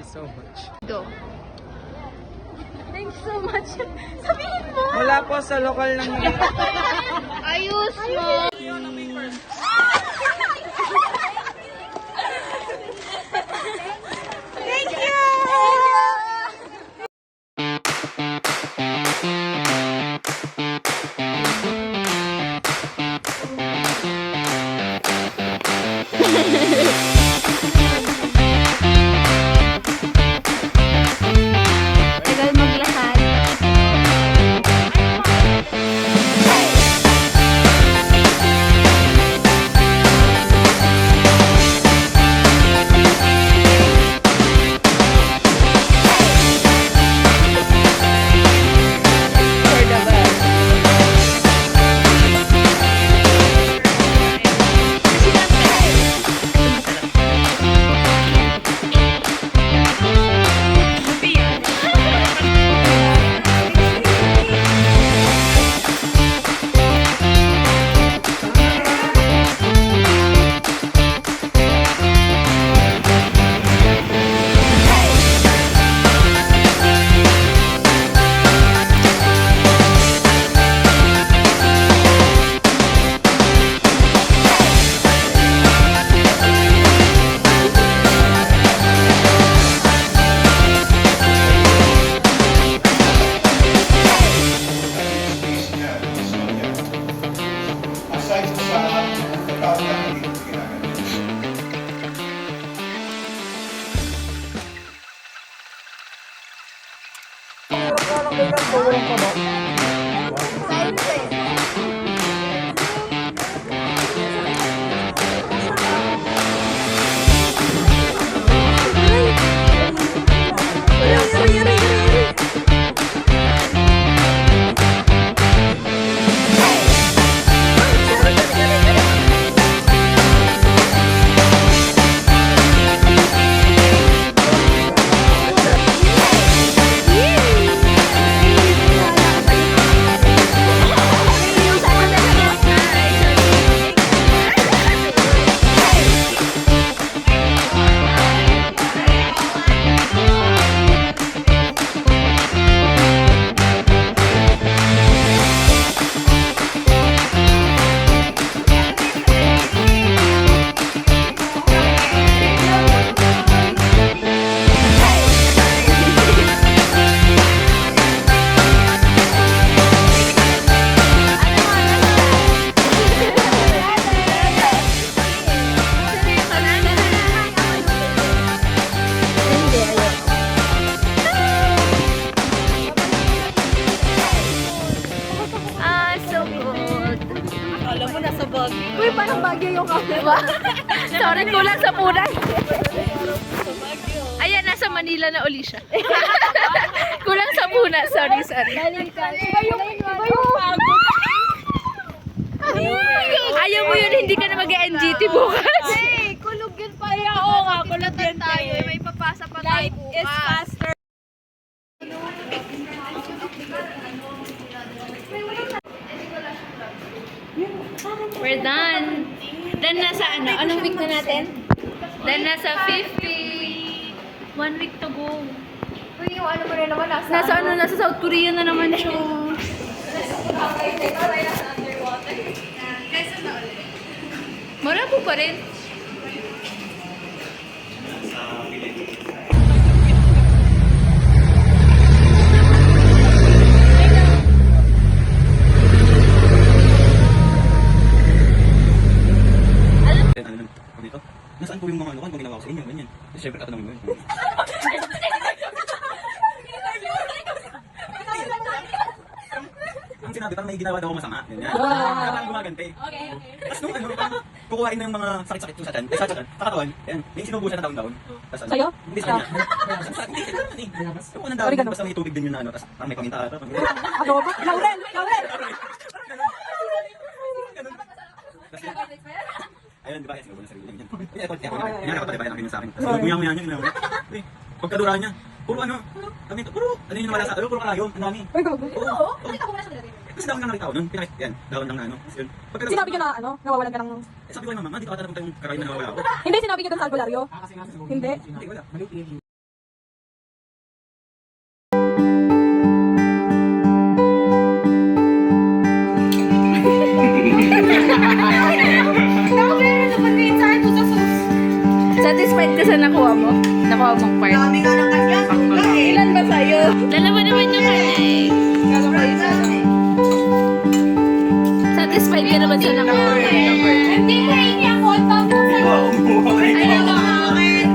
so much. Go. Thanks so much. Sabihin mo! Wala po sa lokal ng Ayos mo! Thank you! Tagal maglakad. For the best. Aside sa pagkakataon na hindi ito ginagawa. So good. Alam mo, nasa bag. Uy, parang bagyo yung kape ba? Sorry, kulang sa punan. Ayan, nasa Manila na uli siya. Kulang sa punan. Sorry. Iba yung pagod. Ayaw mo yun, hindi ka na mag-NGT bukas. Hey, kulog yun pa. Oo nga, kulog yun tayo. May papasa pa tayo Life is faster. We're done. Done na sa ano? Anong week na natin? Done na sa 50. 1 week to go. Uy, yung ano mo rin naman, Nasa ano, nasa South Korea na naman siya. Marabo pa rin. Dito? Nasaan po yung mga ano kung ginawa ko sa inyo? Ganyan. Kasi syempre tatanungin mo yun. Ang sinabi, parang may ginawa daw ako masama. Ganyan. Kaya parang gumaganti. Tapos nung ano, parang kukuhain na yung mga sakit-sakit ko sa tiyan. Sa katawan. Ayan. May sinubo siya ng daon-daon. Tapos ano? Sa'yo? Hindi sa kanya. Hindi sa kanya eh. Yung unang daon, basta may tubig din yun na ano. Tapos parang may paminta ata. Adobo? Laurel! Laurel! Ayun, di ba? Sinubo na sarili niya. Kaya ako pala nakin sa akin. Tapos guya-guya niya ginawa. Pagkadura niya, puro ano, kami ito, puro, ano yung nawala sa, puro karayom, ang dami. Uy, gago. Oo. Kasi daon lang nakita ko nun, pinakit, yan, daon lang na ano. Kasi yun, pagkadura. Sinabi niyo na ano, nawawalan ka ng... Sabi ko kay mama, dito ata napunta yung karayom na nawawala ako. Hindi, sinabi niyo doon sa albularyo. Hindi. Hindi, wala. sa nakuha mo? Nakuha mong part? Dami nga ng kanya. Ilan ba sa'yo? Dalawa naman yung kanya eh. Kala ko isa lang eh. Satisfied ka naman sa nakuha mo na part? Hindi, hindi ako. Tapos Wow, umuha ka. Ayaw mo akin.